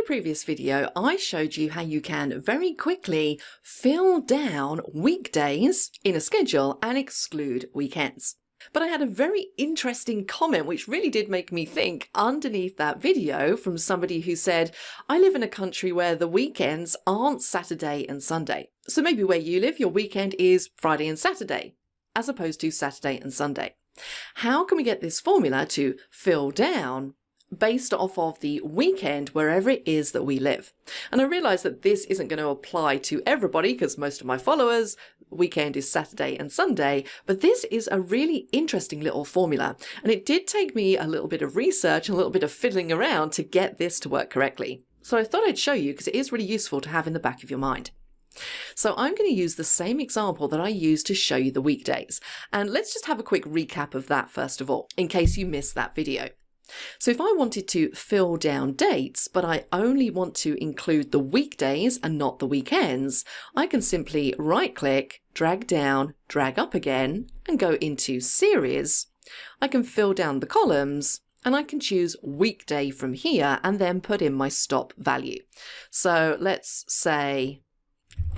previous video, I showed you how you can very quickly fill down weekdays in a schedule and exclude weekends. But I had a very interesting comment which really did make me think underneath that video from somebody who said, I live in a country where the weekends aren't Saturday and Sunday. So maybe where you live, your weekend is Friday and Saturday, as opposed to Saturday and Sunday. How can we get this formula to fill down based off of the weekend wherever it is that we live? And I realize that this isn't going to apply to everybody because most of my followers, weekend is Saturday and Sunday, but this is a really interesting little formula. And it did take me a little bit of research and a little bit of fiddling around to get this to work correctly. So I thought I'd show you because it is really useful to have in the back of your mind. So I'm going to use the same example that I used to show you the weekdays. And let's just have a quick recap of that first of all, in case you missed that video. So if I wanted to fill down dates, but I only want to include the weekdays and not the weekends, I can simply right click, drag down, drag up again, and go into series. I can fill down the columns and I can choose weekday from here and then put in my stop value. So let's say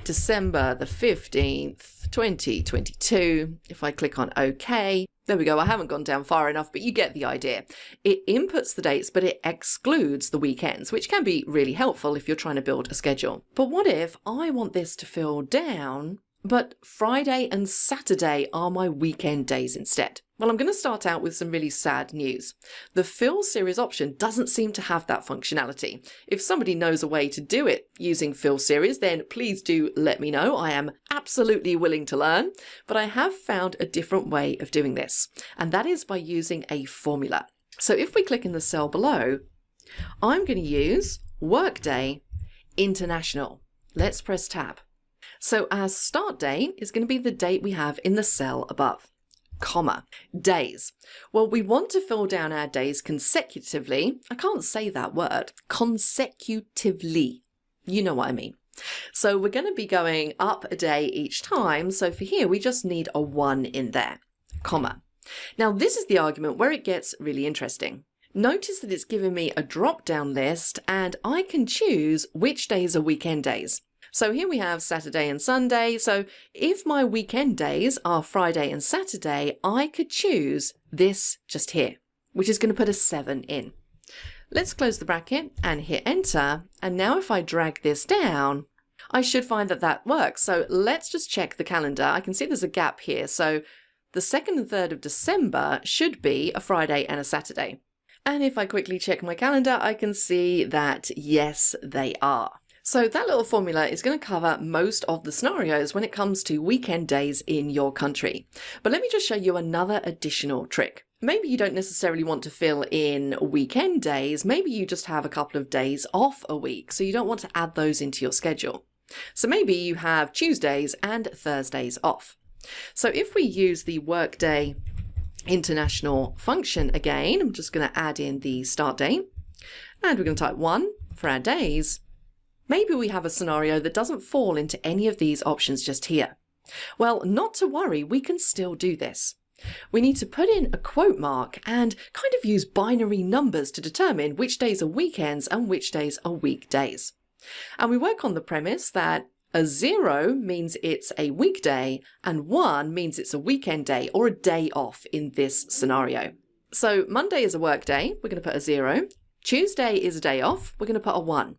December the 15th, 2022. If I click on OK, there we go. I haven't gone down far enough, but you get the idea. It inputs the dates, but it excludes the weekends, which can be really helpful if you're trying to build a schedule. But what if I want this to fill down, but Friday and Saturday are my weekend days instead? Well, I'm going to start out with some really sad news. The fill series option doesn't seem to have that functionality. If somebody knows a way to do it using fill series, then please do let me know. I am absolutely willing to learn, but I have found a different way of doing this, and that is by using a formula. So if we click in the cell below, I'm going to use Workday International. Let's press tab. So our start date is going to be the date we have in the cell above. Comma, days. Well, we want to fill down our days consecutively. I can't say that word. Consecutively. You know what I mean. So we're going to be going up a day each time. So for here, we just need a 1 in there, comma. Now, this is the argument where it gets really interesting. Notice that it's giving me a drop-down list and I can choose which days are weekend days. So here we have Saturday and Sunday. So if my weekend days are Friday and Saturday, I could choose this just here, which is going to put a 7 in. Let's close the bracket and hit enter. And now if I drag this down, I should find that that works. So let's just check the calendar. I can see there's a gap here. So the 2nd and 3rd of December should be a Friday and a Saturday. And if I quickly check my calendar, I can see that yes, they are. So that little formula is going to cover most of the scenarios when it comes to weekend days in your country. But let me just show you another additional trick. Maybe you don't necessarily want to fill in weekend days. Maybe you just have a couple of days off a week, so you don't want to add those into your schedule. So maybe you have Tuesdays and Thursdays off. So if we use the Workday International function again, I'm just going to add in the start date and we're going to type 1 for our days. Maybe we have a scenario that doesn't fall into any of these options just here. Well, not to worry, we can still do this. We need to put in a quote mark and kind of use binary numbers to determine which days are weekends and which days are weekdays. And we work on the premise that a 0 means it's a weekday and 1 means it's a weekend day or a day off in this scenario. So Monday is a work day, we're going to put a 0. Tuesday is a day off, we're going to put a 1.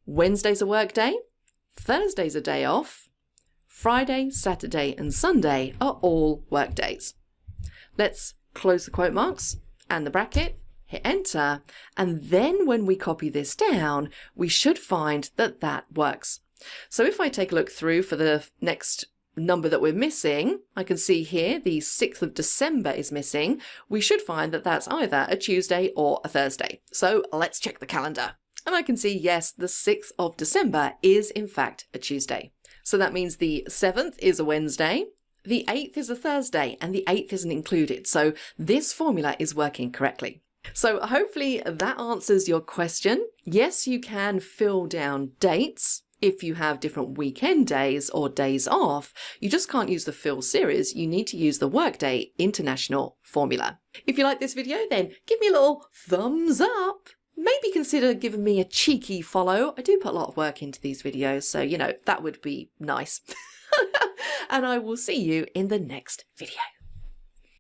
Wednesday's a work day, Thursday's a day off, Friday, Saturday and Sunday are all work days. Let's close the quote marks and the bracket, hit enter, and then when we copy this down, we should find that that works. So if I take a look through for the next number that we're missing, I can see here the 6th of December is missing. We should find that that's either a Tuesday or a Thursday. So let's check the calendar. And I can see, yes, the 6th of December is in fact a Tuesday. So that means the 7th is a Wednesday, the 8th is a Thursday, and the 8th isn't included. So this formula is working correctly. So hopefully that answers your question. Yes, you can fill down dates if you have different weekend days or days off. You just can't use the fill series. You need to use the Workday International formula. If you like this video, then give me a little thumbs up. maybe consider giving me a cheeky follow. I do put a lot of work into these videos, so that would be nice. And I will see you in the next video.